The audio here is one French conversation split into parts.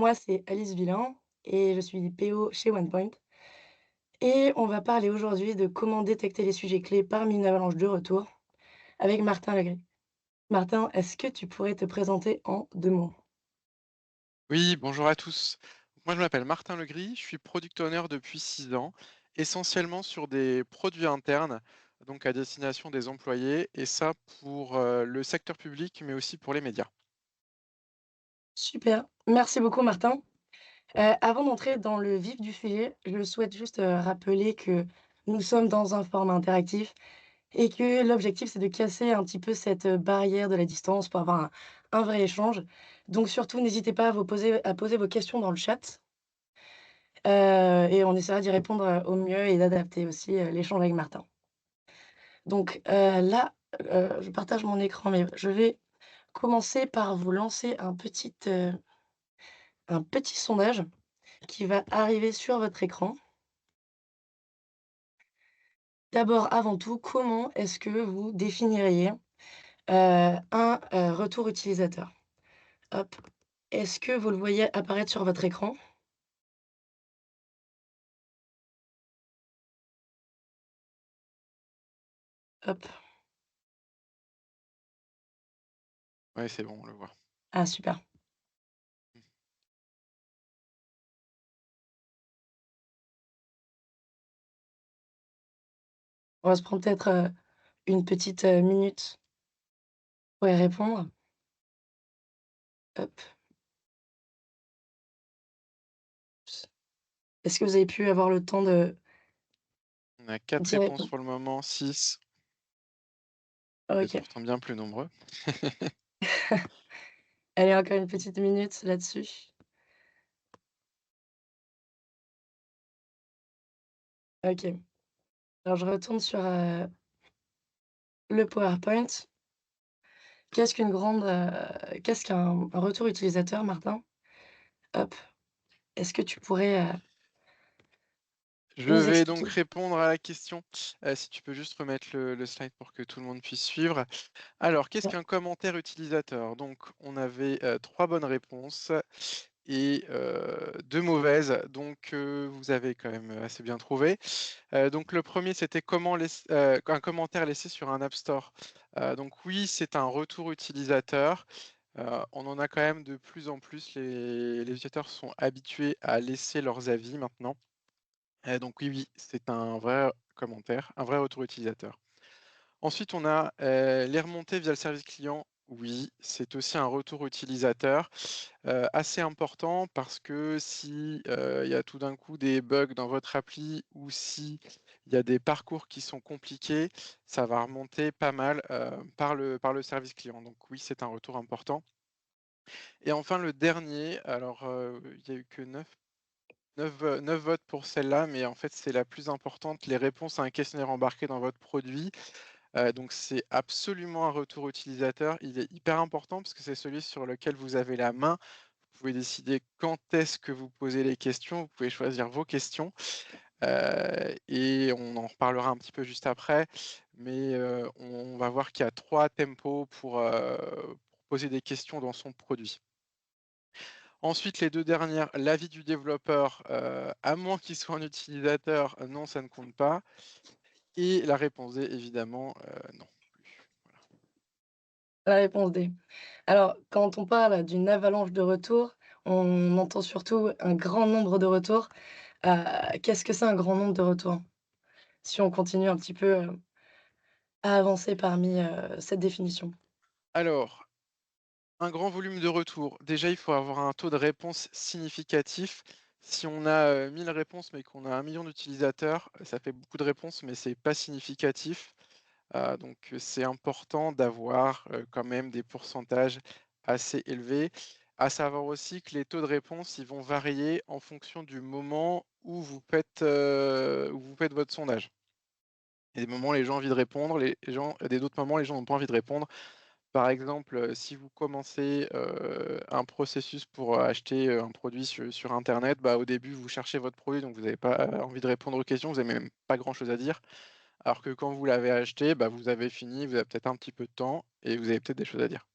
moi c'est Alice Villain et je suis PO chez OnePoint et on va parler aujourd'hui de comment détecter les sujets clés parmi une avalanche de retours avec Martin Legris. Martin, est-ce que tu pourrais te présenter en 2 mots? Oui, bonjour à tous. Moi, je m'appelle Martin Legris, je suis product owner depuis 6 ans, essentiellement sur des produits internes, donc à destination des employés, et ça pour le secteur public, mais aussi pour les médias. Super, merci beaucoup Martin. Avant d'entrer dans le vif du sujet, je souhaite juste, rappeler que nous sommes dans un format interactif et que l'objectif, c'est de casser un petit peu cette, barrière de la distance pour avoir un vrai échange. Donc surtout, n'hésitez pas à poser vos questions dans le chat, et on essaiera d'y répondre, au mieux et d'adapter aussi, l'échange avec Martin. Donc, là, je partage mon écran, mais je vais commencer par vous lancer un petit sondage qui va arriver sur votre écran. D'abord, avant tout, comment est-ce que vous définiriez, retour utilisateur? Hop. Est-ce que vous le voyez apparaître sur votre écran? Hop. Oui, c'est bon, on le voit. Ah super. On va se prendre peut-être, une petite, minute pour y répondre. Hop. Est-ce que vous avez pu avoir le temps de On a 4 d'y réponses répondre? pour le moment, 6. Vous êtes OK. pourtant bien plus nombreux. Allez, encore une petite minute là-dessus. OK. Alors je retourne sur, le PowerPoint. Qu'est-ce qu'un retour utilisateur, Martin? Hop. Est-ce que tu pourrais, Je nous vais donc expliquer? répondre à la question. Si tu peux juste remettre le slide pour que tout le monde puisse suivre. Alors, qu'est-ce Ouais. qu'un commentaire utilisateur? Donc, on avait 3 bonnes réponses et 2 mauvaises, donc vous avez quand même assez bien trouvé. Donc le premier c'était un commentaire laissé sur un App Store. Donc oui, c'est un retour utilisateur. On en a quand même de plus en plus, les utilisateurs sont habitués à laisser leurs avis maintenant. Donc oui, oui, c'est un vrai commentaire, un vrai retour utilisateur. Ensuite, on a, les remontées via le service client. Oui, c'est aussi un retour utilisateur, assez important parce que si, il y a tout d'un coup des bugs dans votre appli ou si il y a des parcours qui sont compliqués, ça va remonter pas mal, par le service client. Donc oui, c'est un retour important et enfin le dernier, alors, il y a eu que 9 votes pour celle-là, mais en fait, c'est la plus importante, les réponses à un questionnaire embarqué dans votre produit. Donc c'est absolument un retour utilisateur. Il est hyper important parce que c'est celui sur lequel vous avez la main. Vous pouvez décider quand est-ce que vous posez les questions, vous pouvez choisir vos questions, et on en reparlera un petit peu juste après. Mais, on va voir qu'il y a 3 tempos pour poser des questions dans son produit. Ensuite, les 2 dernières, l'avis du développeur, à moins qu'il soit un utilisateur, non, ça ne compte pas et la réponse D, évidemment, non plus. Voilà. La réponse D. Alors, quand on parle d'une avalanche de retours, on entend surtout un grand nombre de retours. Qu'est-ce que c'est un grand nombre de retours? Si on continue un petit peu, à avancer parmi, cette définition. Alors, un grand volume de retours. Déjà, il faut avoir un taux de réponse significatif. Si on a, 1000 réponses, mais qu'on a 1 million d'utilisateurs, ça fait beaucoup de réponses, mais c'est pas significatif. Donc, c'est important d'avoir, quand même des pourcentages assez élevés. À savoir aussi que les taux de réponse, ils vont varier en fonction du moment où vous faites votre sondage. Il y a des moments, les gens ont envie de répondre, les gens il y a d'autres moments, les gens n'ont pas envie de répondre. Par exemple, si vous commencez, un processus pour acheter, un produit sur internet, bah, au début, vous cherchez votre produit, donc vous n'avez pas, envie de répondre aux questions, vous avez même pas grand chose à dire. Alors que quand vous l'avez acheté, bah, vous avez fini, vous avez peut-être un petit peu de temps et vous avez peut-être des choses à dire.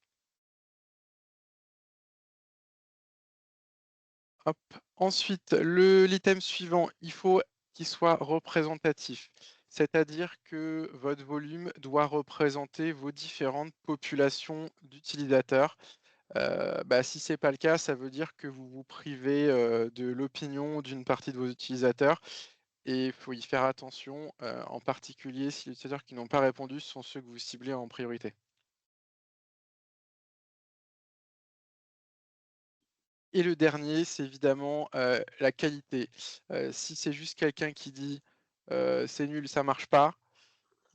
Hop. Ensuite, l'item suivant, il faut qu'il soit représentatif. C'est-à-dire que votre volume doit représenter vos différentes populations d'utilisateurs. Si c'est pas le cas, ça veut dire que vous vous privez, de l'opinion d'une partie de vos utilisateurs et il faut y faire attention, en particulier si les utilisateurs qui n'ont pas répondu sont ceux que vous ciblez en priorité. Et le dernier, c'est évidemment, la qualité. Si c'est juste quelqu'un qui dit, «C'est nul, ça marche pas»,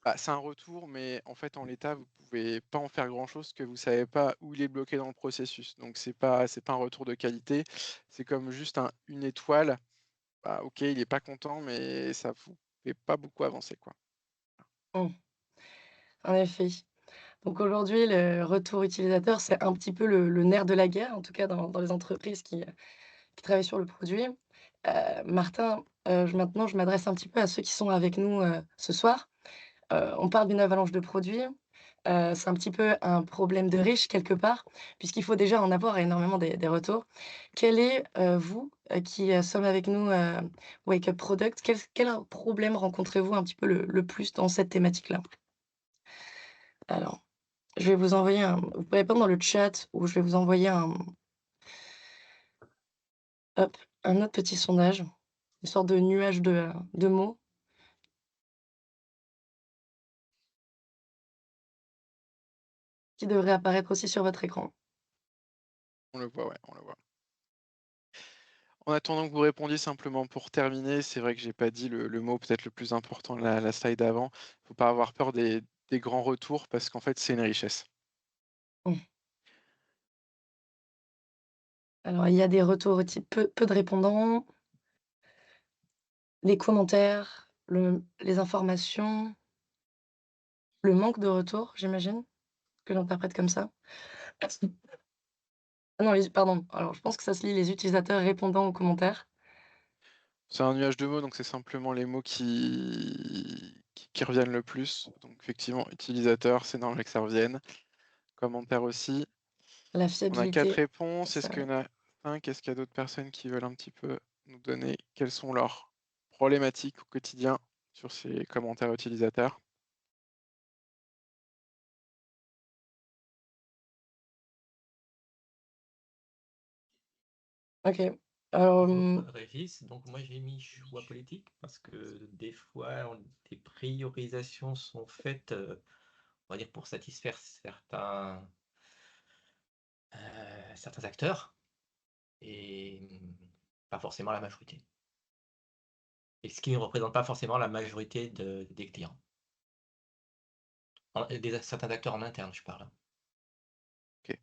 bah, c'est un retour, mais en fait, en l'état, vous pouvez pas en faire grand-chose, que vous savez pas où il est bloqué dans le processus. Donc c'est pas un retour de qualité, c'est comme juste une étoile. Bah, OK, il est pas content, mais ça vous fait pas beaucoup avancer, quoi. Mmh, en effet. Donc aujourd'hui, le retour utilisateur, c'est un petit peu le nerf de la guerre, en tout cas dans les entreprises qui travaillent sur le produit. Martin, maintenant je m'adresse un petit peu à ceux qui sont avec nous, ce soir. On parle d'une avalanche de produits, c'est un petit peu un problème de riche quelque part, puisqu'il faut déjà en avoir énormément des retours. Quel est, vous, qui, sommes avec nous, Wake Up Product, quel problème rencontrez-vous un petit peu le plus dans cette thématique-là? Alors, je vais vous envoyer vous pouvez répondre dans le chat ou je vais vous envoyer hop, un autre petit sondage, une sorte de nuage de mots qui devrait apparaître aussi sur votre écran. On le voit, ouais, on le voit. En attendant que vous répondiez, simplement pour terminer, c'est vrai que j'ai pas dit le mot peut-être le plus important de la slide d'avant. Faut pas avoir peur des grands retours parce qu'en fait, c'est une richesse. Mmh. Alors il y a des retours type peu de répondants, les commentaires, les informations, le manque de retour, j'imagine, que j'interprète comme ça? Ah non, pardon, alors je pense que ça se lit les utilisateurs répondant aux commentaires. C'est un nuage de mots, donc c'est simplement les mots qui reviennent le plus. Donc effectivement, utilisateur, c'est normal que ça revienne. Commentaire aussi. La On a 4 fiabilité, réponses. Est-ce ça qu'il y en a 5? Est-ce qu'il y a d'autres personnes qui veulent un petit peu nous donner quelles sont leurs problématiques au quotidien sur ces commentaires utilisateurs? OK. Alors, Bonjour Régis, donc moi j'ai mis choix politique parce que des fois des priorisations sont faites, on va dire pour satisfaire certains acteurs et pas forcément la majorité. Et ce qui ne représente pas forcément la majorité des clients. Certains acteurs en interne, je parle, hein. OK.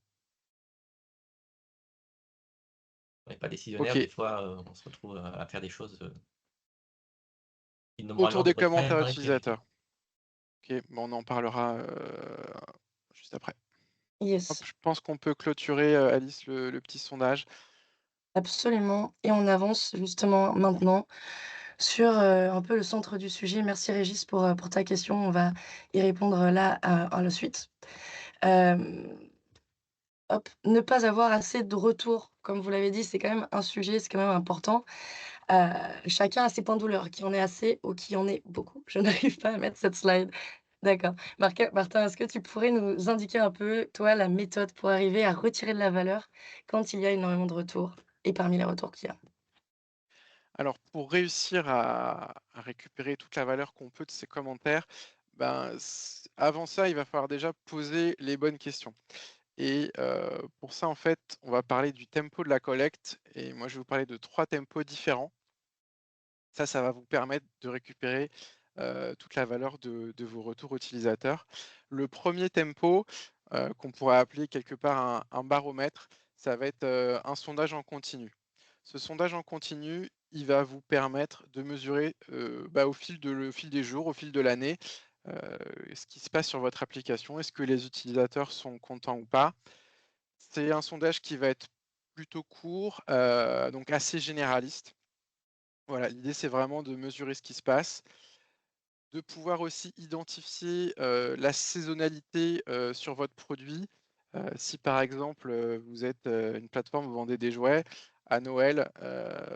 On n'est pas décisionnaire, des OK. fois, on se retrouve, à faire des choses, qui Autour normalement des devraient pas commentaires avoir une priorité. utilisateurs. OK, bon, on en parlera, juste après. Hop, yes, je pense qu'on peut clôturer, Alice, le petit sondage. absolument et on avance justement maintenant sur, un peu le centre du sujet. Merci Régis pour ta question. On va y répondre là à la suite. Hem, hop, ne pas avoir assez de retours, comme vous l'avez dit, c'est quand même un sujet, c'est quand même important. Heu, chacun a ses points de douleur, qui en ait assez ou qui en ait beaucoup. Je n'arrive pas à mettre cette slide. D'accord. Martin, est-ce que tu pourrais nous indiquer un peu, toi, la méthode pour arriver à retirer de la valeur quand il y a énormément de retours et parmi les retours qu'il y a? Alors pour réussir à récupérer toute la valeur qu'on peut de ces commentaires, avant ça, il va falloir déjà poser les bonnes questions et pour ça, en fait, on va parler du tempo de la collecte et moi, je vais vous parler de 3 tempos différents. Ça va vous permettre de récupérer, toute la valeur de vos retours utilisateurs. Le premier tempo, qu'on pourrait appeler quelque part un baromètre, ça va être, un sondage en continu. Ce sondage en continu, il va vous permettre de mesurer, au fil des jours, au fil de l'année, heu, ce qui se passe sur votre application. Est-ce que les utilisateurs sont contents ou pas? C'est un sondage qui va être plutôt court, donc assez généraliste. Voilà, l'idée, c'est vraiment de mesurer ce qui se passe, de pouvoir aussi identifier, la saisonnalité, sur votre produit. Si par exemple, vous êtes, une plateforme, vous vendez des jouets, à Noël,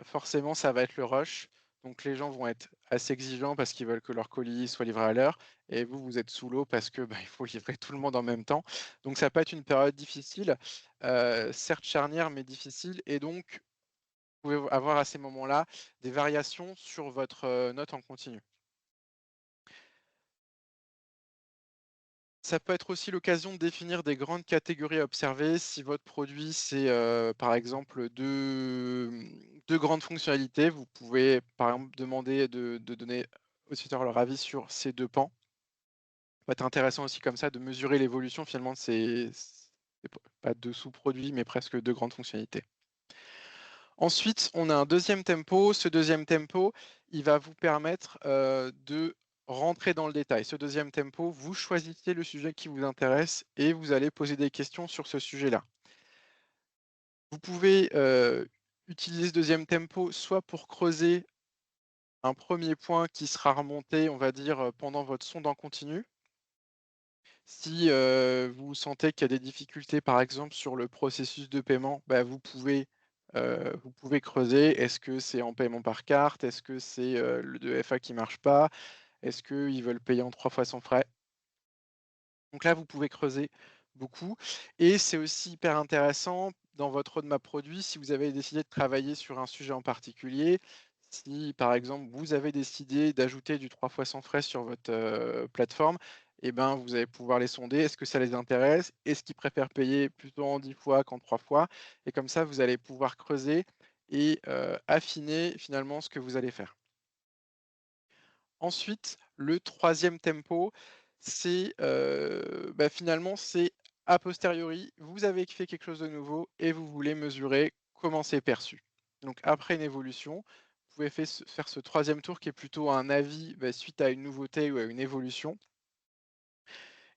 forcément, ça va être le rush. Donc les gens vont être assez exigeants parce qu'ils veulent que leur colis soit livré à l'heure et vous, vous êtes sous l'eau parce que, bah, il faut livrer tout le monde en même temps. Donc ça peut être une période difficile, certes charnière, mais difficile et donc vous pouvez avoir à ces moments-là des variations sur votre, note en continu. Ça peut être aussi l'occasion de définir des grandes catégories à observer. Si votre produit, c'est, par exemple, 2 grandes fonctionnalités, vous pouvez, par exemple, demander de donner aux utilisateurs leur avis sur ces 2 pans. Ça peut être intéressant aussi comme ça de mesurer l'évolution finalement de ces pas 2 sous-produits, mais presque 2 grandes fonctionnalités. Ensuite, on a un deuxième tempo. Ce deuxième tempo, il va vous permettre, de rentrer dans le détail. Ce deuxième tempo, vous choisissez le sujet qui vous intéresse et vous allez poser des questions sur ce sujet-là. Vous pouvez, utiliser ce deuxième tempo soit pour creuser un premier point qui sera remonté, on va dire, pendant votre sonde en continu. Si, vous sentez qu'il y a des difficultés, par exemple, sur le processus de paiement, bah, vous pouvez creuser. Est-ce que c'est en paiement par carte? Est-ce que c'est, le 2FA qui marche pas? Est-ce qu'ils veulent payer en 3 fois sans frais? Donc là, vous pouvez creuser beaucoup et c'est aussi hyper intéressant dans votre roadmap produit, si vous avez décidé de travailler sur un sujet en particulier, si par exemple, vous avez décidé d'ajouter du 3 fois sans frais sur votre, plateforme et ben, vous allez pouvoir les sonder. Est-ce que ça les intéresse? Est-ce qu'ils préfèrent payer plutôt en 10 fois qu'en 3 fois? Et comme ça, vous allez pouvoir creuser et affiner finalement ce que vous allez faire. Ensuite, le troisième tempo, c'est, bah, finalement, c'est a posteriori, vous avez fait quelque chose de nouveau et vous voulez mesurer comment c'est perçu. Donc après une évolution, vous pouvez faire ce troisième tour qui est plutôt un avis, bah, suite à une nouveauté ou à une évolution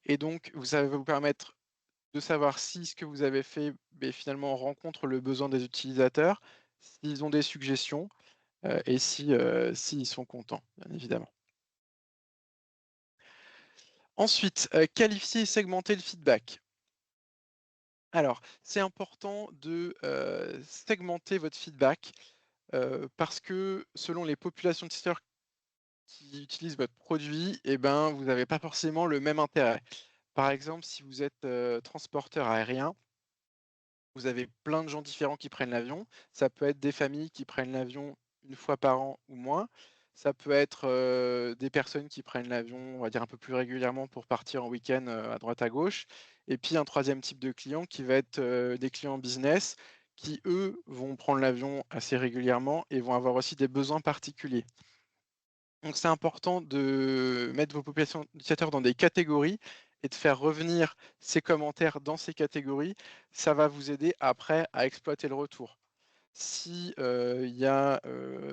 et donc ça va vous permettre de savoir si ce que vous avez fait, beh, finalement rencontre le besoin des utilisateurs, s'ils ont des suggestions, et si, s'ils sont contents, bien évidemment. Ensuite, qualifier et segmenter le feedback. Alors, c'est important de, segmenter votre feedback, parce que selon les populations d'utilisateurs qui utilisent votre produit et ben, vous n'avez pas forcément le même intérêt. Par exemple, si vous êtes, transporteur aérien, vous avez plein de gens différents qui prennent l'avion. Ça peut être des familles qui prennent l'avion une fois par an ou moins. Ça peut être, des personnes qui prennent l'avion, on va dire un peu plus régulièrement pour partir en week-end, à droite à gauche. Et puis un troisième type de client qui va être, des clients business qui, eux, vont prendre l'avion assez régulièrement et vont avoir aussi des besoins particuliers. Donc c'est important de mettre vos populations d'utilisateurs dans des catégories et de faire revenir ces commentaires dans ces catégories. Ça va vous aider après à exploiter le retour. Si, il y a,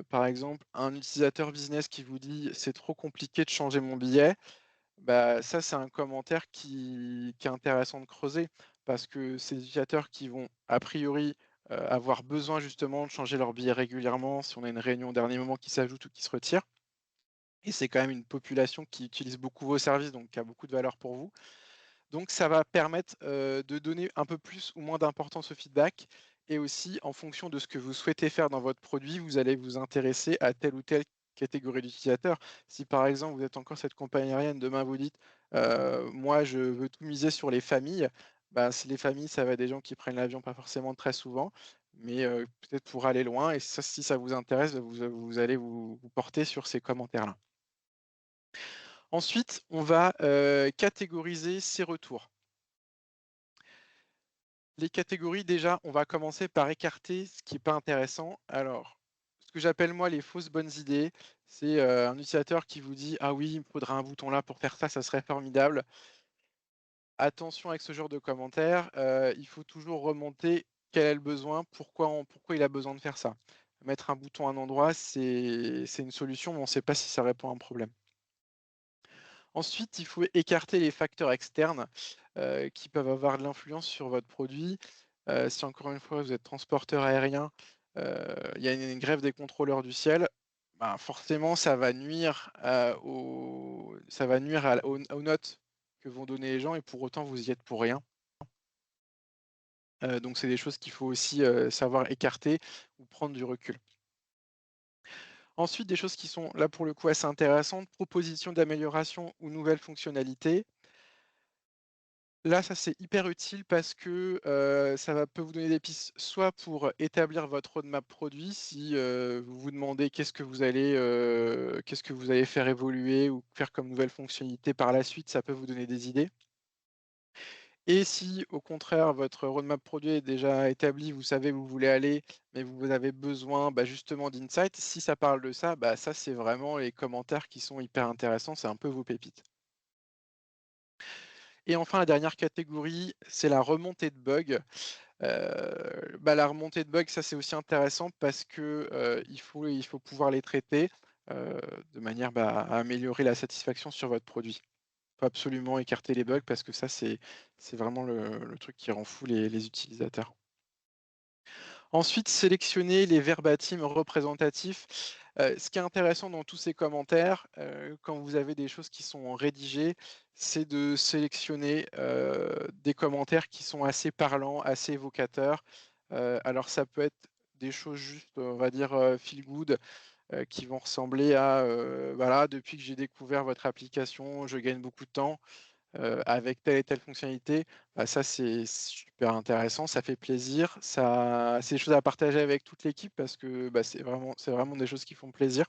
par exemple, un utilisateur business qui vous dit: «C'est trop compliqué de changer mon billet», bah, ça, c'est un commentaire qui est intéressant de creuser parce que ces utilisateurs qui vont a priori, avoir besoin justement de changer leur billet régulièrement si on a une réunion au dernier moment qui s'ajoute ou qui se retire et c'est quand même une population qui utilise beaucoup vos services, donc qui a beaucoup de valeur pour vous. Donc ça va permettre, de donner un peu plus ou moins d'importance au feedback et aussi en fonction de ce que vous souhaitez faire dans votre produit, vous allez vous intéresser à telle ou telle catégorie d'utilisateurs. Si par exemple, vous êtes encore cette compagnie aérienne, demain vous dites: «Moi je veux tout miser sur les familles», bah, si les familles, ça va être des gens qui prennent l'avion pas forcément très souvent, mais peut-être pour aller loin et ça, si ça vous intéresse, vous allez vous porter sur ces commentaires-là. Ensuite, on va, catégoriser ces retours. Les catégories, déjà, on va commencer par écarter ce qui est pas intéressant. Alors, ce que j'appelle moi les fausses bonnes idées, c'est, un utilisateur qui vous dit: «Ah oui, il me faudra un bouton là pour faire ça, ça serait formidable». Attention avec ce genre de commentaires, il faut toujours remonter quel est le besoin, pourquoi il a besoin de faire ça. Mettre un bouton à un endroit, c'est une solution, mais on ne sait pas si ça répond à un problème. Ensuite, il faut écarter les facteurs externes, qui peuvent avoir de l'influence sur votre produit. Si encore une fois vous êtes transporteur aérien, il y a une grève des contrôleurs du ciel, ben, forcément ça va nuire aux notes que vont donner les gens et pour autant vous y êtes pour rien. Donc c'est des choses qu'il faut aussi, savoir écarter ou prendre du recul. Ensuite, des choses qui sont là pour le coup assez intéressantes, propositions d'amélioration ou nouvelles fonctionnalités. Là, ça c'est hyper utile parce que, peut vous donner des pistes soit pour établir votre roadmap produit si, vous vous demandez qu'est-ce que vous allez faire évoluer ou faire comme nouvelle fonctionnalité par la suite, ça peut vous donner des idées. Et si au contraire votre roadmap produit est déjà établi, vous savez où vous voulez aller, mais vous avez besoin, justement d'insights, si ça parle de ça, ça c'est vraiment les commentaires qui sont hyper intéressants, c'est un peu vos pépites. Et enfin la dernière catégorie, c'est la remontée de bugs. La remontée de bugs, ça c'est aussi intéressant parce que, il faut pouvoir les traiter, heu, de manière, à améliorer la satisfaction sur votre produit. Il faut absolument écarter les bugs parce que ça c'est vraiment le truc qui rend fou les utilisateurs. Ensuite, sélectionner les verbatims représentatifs. Ce qui est intéressant dans tous ces commentaires, quand vous avez des choses qui sont rédigées, c'est de sélectionner, des commentaires qui sont assez parlants, assez évocateurs. Alors ça peut être des choses juste, on va dire, feel good, qui vont ressembler à, voilà: «Depuis que j'ai découvert votre application, je gagne beaucoup de temps». Avec telle et telle fonctionnalité, ça c'est super intéressant, ça fait plaisir, ça c'est des choses à partager avec toute l'équipe parce que, c'est vraiment des choses qui font plaisir.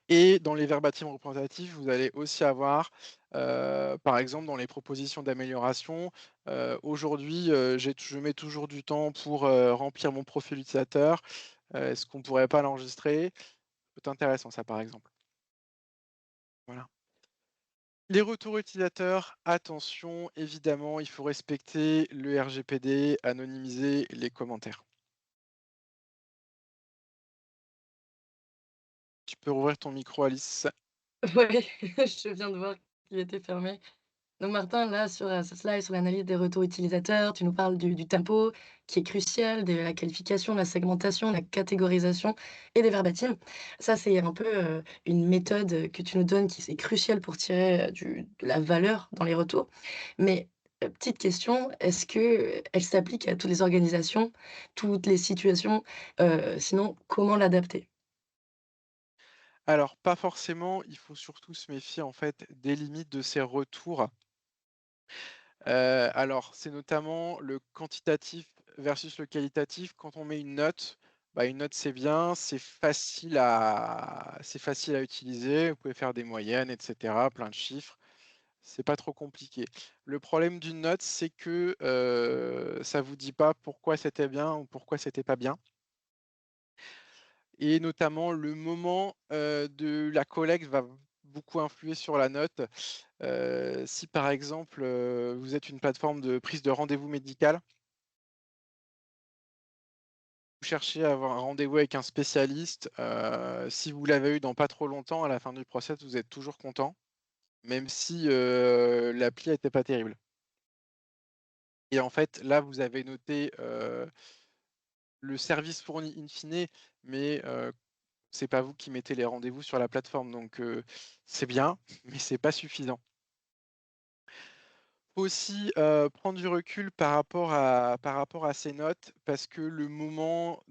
Et dans les verbatims représentatifs, vous allez aussi avoir, par exemple dans les propositions d'amélioration, aujourd'hui, je mets toujours du temps pour, remplir mon profil utilisateur, est-ce qu'on pourrait pas l'enregistrer? C'est intéressant ça par exemple. Voilà. Les retours utilisateurs, attention, évidemment, il faut respecter le RGPD, anonymiser les commentaires. Tu peux rouvrir ton micro, Alice. Ouais, je viens de voir qu'il était fermé. Donc Martin, là, sur, ce slide sur l'analyse des retours utilisateurs, tu nous parles du tempo qui est crucial, de la qualification, de la segmentation, de la catégorisation et des verbatims. Ça, c'est un peu, une méthode, que tu nous donnes qui c'est crucial pour tirer, de la valeur dans les retours. Mais, petite question, est-ce que elle s'applique à toutes les organisations, toutes les situations? Sinon, comment l'adapter? Alors, pas forcément, il faut surtout se méfier en fait des limites de ces retours. Alors, c'est notamment le quantitatif versus le qualitatif. Quand on met une note c'est bien, c'est facile à utiliser. Vous pouvez faire des moyennes, et cetera, plein de chiffres. C'est pas trop compliqué. Le problème d'une note, c'est que, ça vous dit pas pourquoi c'était bien ou pourquoi c'était pas bien et notamment le moment, de la collecte va beaucoup influer sur la note. Si par exemple, vous êtes une plateforme de prise de rendez-vous médical, vous cherchez à avoir un rendez-vous avec un spécialiste, si vous l'avez eu dans pas trop longtemps, à la fin du process, vous êtes toujours content, même si, l'appli était pas terrible et en fait, là, vous avez noté, le service fourni in fine, mais c'est pas vous qui mettez les rendez-vous sur la plateforme, donc c'est bien, mais c'est pas suffisant. Faut aussi, prendre du recul par rapport à ces notes parce que le moment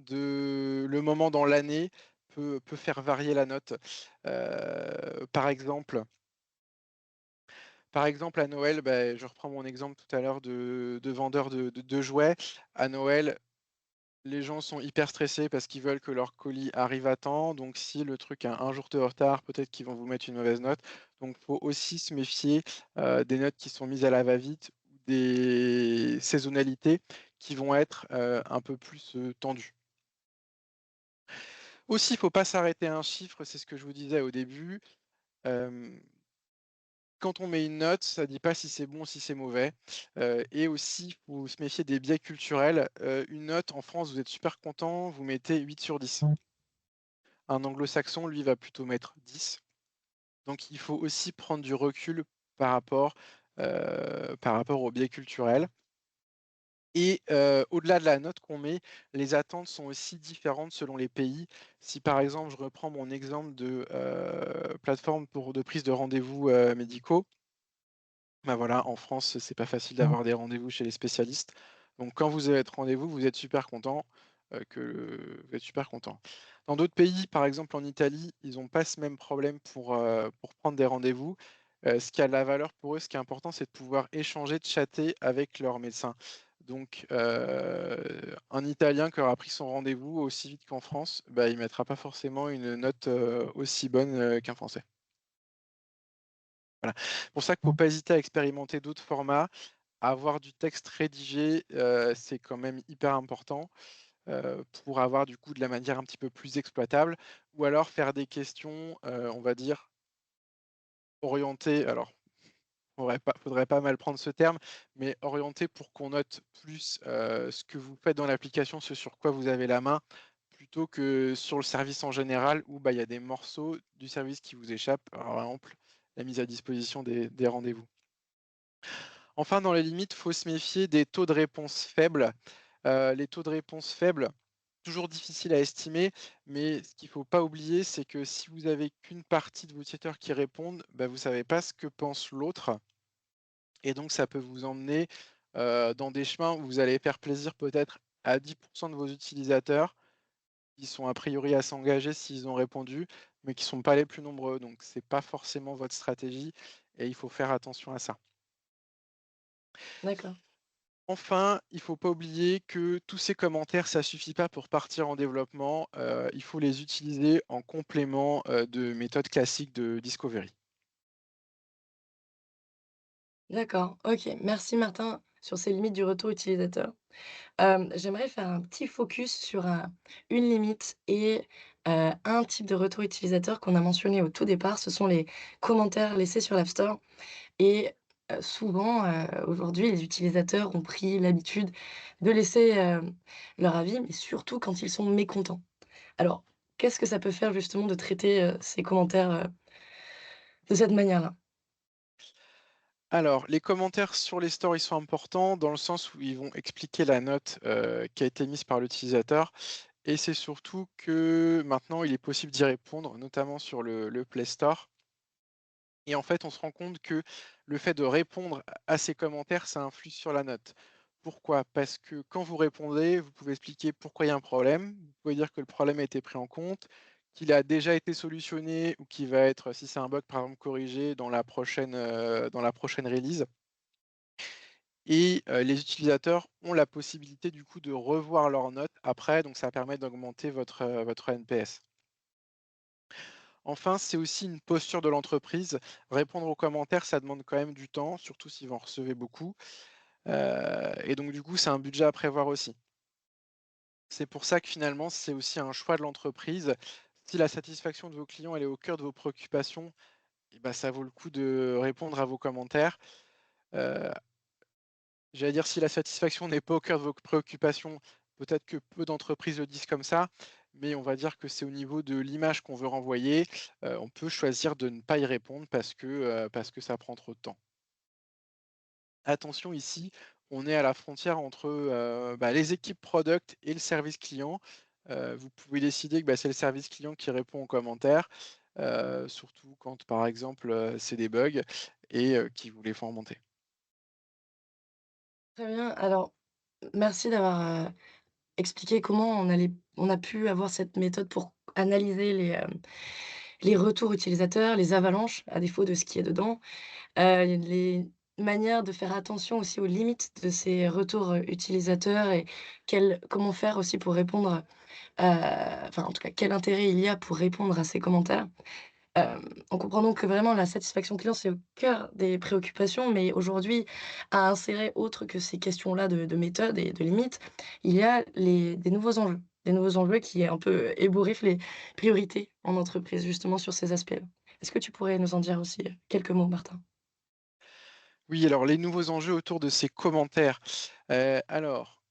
dans l'année peut faire varier la note. Heu, par exemple par exemple à Noël, je reprends mon exemple tout à l'heure de vendeur de jouets. À Noël, les gens sont hyper stressés parce qu'ils veulent que leur colis arrive à temps, donc si le truc a un jour de retard, peut-être qu'ils vont vous mettre une mauvaise note. Donc faut aussi se méfier, des notes qui sont mises à la va-vite ou des saisonnalités qui vont être, un peu plus, tendues. Aussi, il faut pas s'arrêter à un chiffre, c'est ce que je vous disais au début. Hem, Quand on met une note, ça ne dit pas si c'est bon, si c'est mauvais, et aussi, il faut se méfier des biais culturels. Une note en France, vous êtes super content, vous mettez 8/10. Un anglo-saxon, lui, va plutôt mettre 10. Donc il faut aussi prendre du recul par rapport, au biais culturel et au-delà de la note qu'on met, les attentes sont aussi différentes selon les pays. Si par exemple, je reprends mon exemple de, plateforme de prise de rendez-vous, médicaux, voilà, en France, c'est pas facile d'avoir des rendez-vous chez les spécialistes. Donc quand vous avez votre rendez-vous, vous êtes super content, vous êtes super content. Dans d'autres pays, par exemple en Italie, ils ont pas ce même problème pour prendre des rendez-vous. Ce qui a de la valeur pour eux, ce qui est important, c'est de pouvoir échanger, de chatter avec leur médecin. Donc un Italien qui aura pris son rendez-vous aussi vite qu'en France, bah, il mettra pas forcément une note, aussi bonne, qu'un Français. Voilà. C'est pour ça qu'il ne faut Mmh. pas hésiter à expérimenter d'autres formats. Avoir du texte rédigé, c'est quand même hyper important, pour avoir du coup de la manière un petit peu plus exploitable ou alors faire des questions, on va dire orientées alors faudrait pas mal prendre ce terme, mais orientées pour qu'on note plus, ce que vous faites dans l'application, ce sur quoi vous avez la main, plutôt que sur le service en général où, bah, il y a des morceaux du service qui vous échappent. Par exemple, la mise à disposition des rendez-vous. Enfin, dans les limites, il faut se méfier des taux de réponse faibles. Les taux de réponse faibles, toujours difficile à estimer, mais ce qu'il ne faut pas oublier, c'est que si vous avez qu'une partie de vos utilisateurs qui répondent, bah, vous ne savez pas ce que pense l'autre et donc ça peut vous emmener, dans des chemins où vous allez faire plaisir peut-être à 10 de vos utilisateurs qui sont a priori à s'engager s'ils ont répondu, mais qui ne sont pas les plus nombreux. Donc c'est pas forcément votre stratégie et il faut faire attention à ça. D'accord. Enfin, il faut pas oublier que tous ces commentaires, ça suffit pas pour partir en développement, il faut les utiliser en complément, de méthodes classiques de discovery. D'accord, OK. Merci Martin sur ces limites du retour utilisateur. J'aimerais faire un petit focus sur une limite et un type de retour utilisateur qu'on a mentionné au tout départ, ce sont les commentaires laissés sur l'App Store et souvent, aujourd'hui, les utilisateurs ont pris l'habitude de laisser, leur avis, mais surtout quand ils sont mécontents. Alors, qu'est-ce que ça peut faire justement de traiter, ces commentaires, de cette manière-là? Alors, les commentaires sur les stores, ils sont importants dans le sens où ils vont expliquer la note, qui a été mise par l'utilisateur et c'est surtout que maintenant il est possible d'y répondre, notamment sur le Play Store. Et en fait, on se rend compte que le fait de répondre à ces commentaires, ça influe sur la note. Pourquoi? Parce que quand vous répondez, vous pouvez expliquer pourquoi il y a un problème. Vous pouvez dire que le problème a été pris en compte, qu'il a déjà été solutionné ou qu'il va être, si c'est un bug, par exemple, corrigé dans la prochaine release. Et les utilisateurs ont la possibilité, du coup, de revoir leurs notes après, donc ça permet d'augmenter votre NPS. Enfin, c'est aussi une posture de l'entreprise. Répondre aux commentaires, ça demande quand même du temps, surtout si vous en recevez beaucoup. Et donc du coup, c'est un budget à prévoir aussi. C'est pour ça que finalement, c'est aussi un choix de l'entreprise. Si la satisfaction de vos clients, elle est au cœur de vos préoccupations, et bah, ça vaut le coup de répondre à vos commentaires. Heu, J'allais dire si la satisfaction n'est pas au cœur de vos préoccupations, peut-être que peu d'entreprises le disent comme ça, mais on va dire que c'est au niveau de l'image qu'on veut renvoyer. On peut choisir de ne pas y répondre parce que ça prend trop de temps. Attention ici, on est à la frontière entre, bah, les équipes product et le service client. Vous pouvez décider que, bah, c'est le service client qui répond aux commentaires, surtout quand par exemple, c'est des bugs et qui vous les font remonter. Très bien. Alors, merci d'avoir, expliqué comment on a pu avoir cette méthode pour analyser les retours utilisateurs, les avalanches, à défaut de ce qui est dedans, les manières de faire attention aussi aux limites de ces retours, utilisateurs et comment faire aussi pour répondre, enfin, en tout cas, quel intérêt il y a pour répondre à ces commentaires. On comprend donc que vraiment la satisfaction client, c'est au cœur des préoccupations, mais aujourd'hui, à insérer autre que ces questions-là de méthode et de limites, il y a des nouveaux enjeux. Des nouveaux enjeux qui un peu ébouriffent les priorités en entreprise, justement sur ces aspects-là. Est-ce que tu pourrais nous en dire aussi, quelques mots, Martin? Oui, alors les nouveaux enjeux autour de ces commentaires. Alors,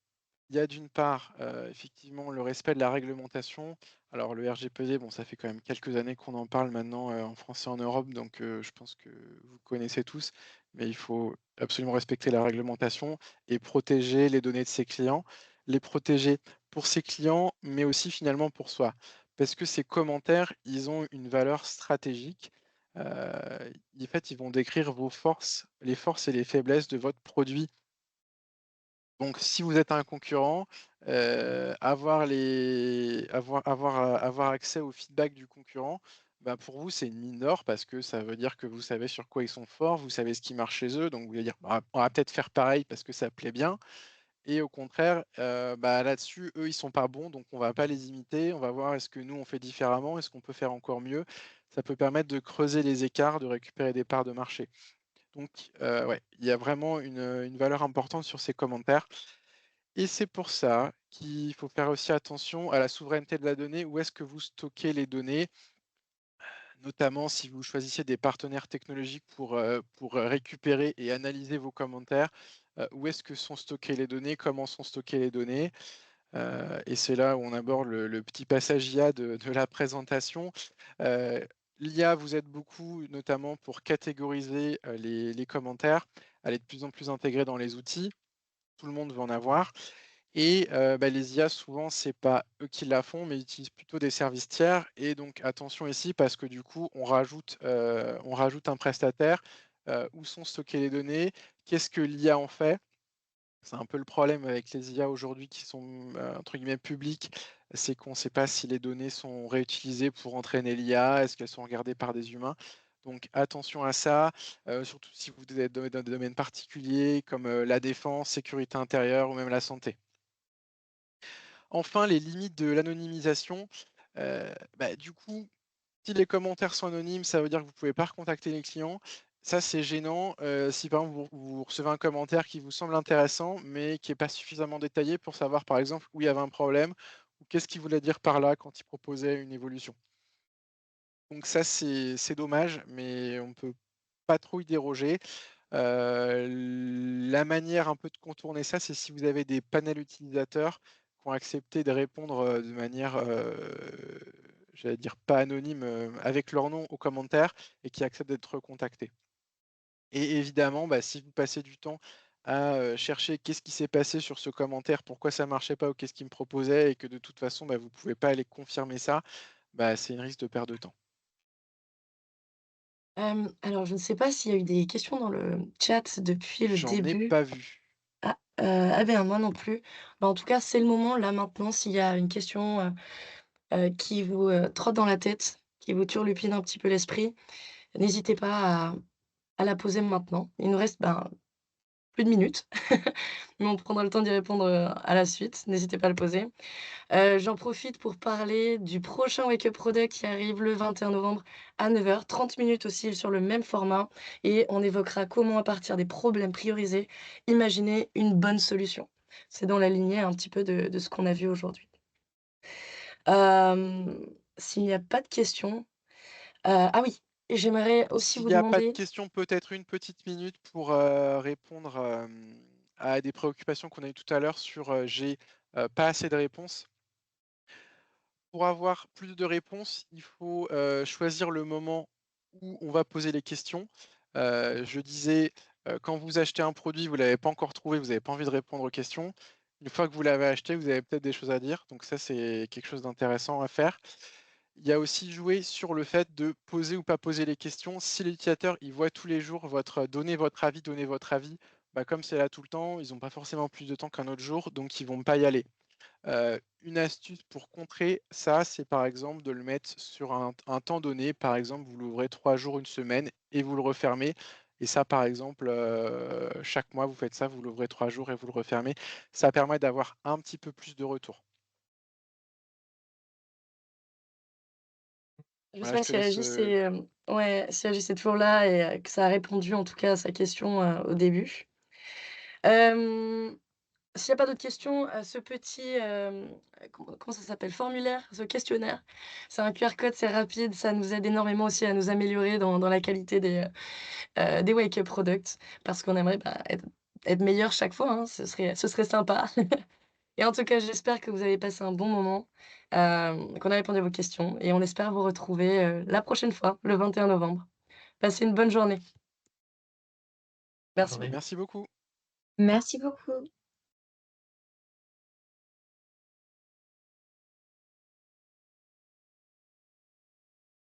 il y a d'une part, effectivement le respect de la réglementation. Alors le RGPD, bon ça fait quand même quelques années qu'on en parle maintenant, en France et en Europe, donc je pense que vous connaissez tous. Mais il faut absolument respecter la réglementation et protéger les données de ses clients. Les protéger pour ses clients, mais aussi finalement pour soi. Parce que ces commentaires, ils ont une valeur stratégique. En fait, ils vont décrire vos forces, les forces et les faiblesses de votre produit Donc si vous êtes un concurrent, avoir accès au feedback du concurrent, bah, pour vous, c'est une mine d'or parce que ça veut dire que vous savez sur quoi ils sont forts, vous savez ce qui marche chez eux, donc vous allez dire: «Bah, on va peut-être faire pareil parce que ça plaît bien». Et au contraire, bah, là-dessus, eux, ils sont pas bons, donc on va pas les imiter. On va voir est-ce que nous, on fait différemment? Est-ce qu'on peut faire encore mieux? Ça peut permettre de creuser les écarts, de récupérer des parts de marché. Donc, ouais, il y a vraiment une valeur importante sur ces commentaires et c'est pour ça qu'il faut faire aussi attention à la souveraineté de la donnée. Où est-ce que vous stockez les données? Notamment si vous choisissez des partenaires technologiques pour récupérer et analyser vos commentaires. Où est-ce que sont stockées les données? Comment sont stockées les données? Et c'est là où on aborde le petit passage IA de la présentation. Heu, L'IA vous aide beaucoup, notamment pour catégoriser, les commentaires. Elle est de plus en plus intégrée dans les outils. Tout le monde veut en avoir et bah, les IA souvent c'est pas eux qui la font, mais ils utilisent plutôt des services tiers et donc attention ici parce que du coup on rajoute un prestataire. Où sont stockées les données? Qu'est-ce que l'IA en fait? C'est un peu le problème avec les IA aujourd'hui qui sont, entre guillemets «publiques», c'est qu'on ne sait pas si les données sont réutilisées pour entraîner l'IA. Est-ce qu'elles sont regardées par des humains? Donc attention à ça, surtout si vous êtes dans des domaines particuliers comme, la défense, sécurité intérieure ou même la santé. Enfin, les limites de l'anonymisation, bah, du coup, si les commentaires sont anonymes, ça veut dire que vous ne pouvez pas recontacter les clients. Ça, c'est gênant, si par exemple vous recevez un commentaire qui vous semble intéressant, mais qui est pas suffisamment détaillé pour savoir, par exemple, où il y avait un problème ou qu'est-ce qu'il voulait dire par là quand il proposait une évolution. Donc ça, c'est dommage, mais on ne peut pas trop y déroger. La manière un peu de contourner ça, c'est si vous avez des panels utilisateurs qui ont accepté de répondre, de manière, j'allais dire pas anonyme, avec leur nom aux commentaires et qui acceptent d'être contactés. Et évidemment, bah, si vous passez du temps à, chercher qu'est-ce qui s'est passé sur ce commentaire, pourquoi ça marchait pas ou qu'est-ce qu'il me proposait et que de toute façon, bah, vous pouvez pas aller confirmer ça, bah, c'est une risque de perte de temps. Alors je ne sais pas s'il y a eu des questions dans le chat depuis le J'en ai début. pas vu. Ah ben, moi non plus. Bah, en tout cas, c'est le moment là maintenant s'il y a une question, qui vous, trotte dans la tête, qui vous turlupine un petit peu l'esprit, n'hésitez pas à la poser maintenant. Il nous reste, ben, plus de minutes, mais on prendra le temps d'y répondre, à la suite. N'hésitez pas à le poser. J'en profite pour parler du prochain Wake Up Product qui arrive le 21 novembre à 9 heures, 30 minutes aussi sur le même format et on évoquera comment, à partir des problèmes priorisés, imaginer une bonne solution. C'est dans la lignée un petit peu de ce qu'on a vu aujourd'hui. S'il n'y a pas de questions, ah oui, et j'aimerais aussi S'il vous n'y a pas de demander. questions, peut-être une petite minute pour, répondre, à des préoccupations qu'on a eues tout à l'heure sur, j'ai, pas assez de réponses. Pour avoir plus de réponses, il faut, choisir le moment où on va poser les questions. Je disais, quand vous achetez un produit, vous ne l'avez pas encore trouvé, vous n'avez pas envie de répondre aux questions. Une fois que vous l'avez acheté, vous avez peut-être des choses à dire, donc ça, c'est quelque chose d'intéressant à faire. Il y a aussi jouer sur le fait de poser ou pas poser les questions. Si l'utilisateur, il voit tous les jours donner votre avis, bah, comme c'est là tout le temps, ils n'ont pas forcément plus de temps qu'un autre jour, donc ils vont pas y aller. Une astuce pour contrer ça, c'est par exemple de le mettre sur un temps donné. Par exemple, vous l'ouvrez 3 jours, une semaine et vous le refermez et ça, par exemple, chaque mois, vous faites ça, vous l'ouvrez 3 jours et vous le refermez. Ça permet d'avoir un petit peu plus de retour. Je sais Voilà, pas je te si laisse, Régis est, ouais, si Régis est toujours là et que ça a répondu en tout cas à sa question, au début. Hem S'il y a pas d'autres questions, ce petit, comment ça s'appelle? Formulaire, ce questionnaire, c'est un QR code, c'est rapide, ça nous aide énormément aussi à nous améliorer dans la qualité des Wake Up Products parce qu'on aimerait, bah, être meilleur chaque fois, hein, ce serait sympa. Et en tout cas, j'espère que vous avez passé un bon moment, qu'on a répondu à vos questions et on espère vous retrouver, la prochaine fois, le 21 novembre. Passez une bonne journée. Bonne Merci journée. beaucoup. merci beaucoup. Merci beaucoup.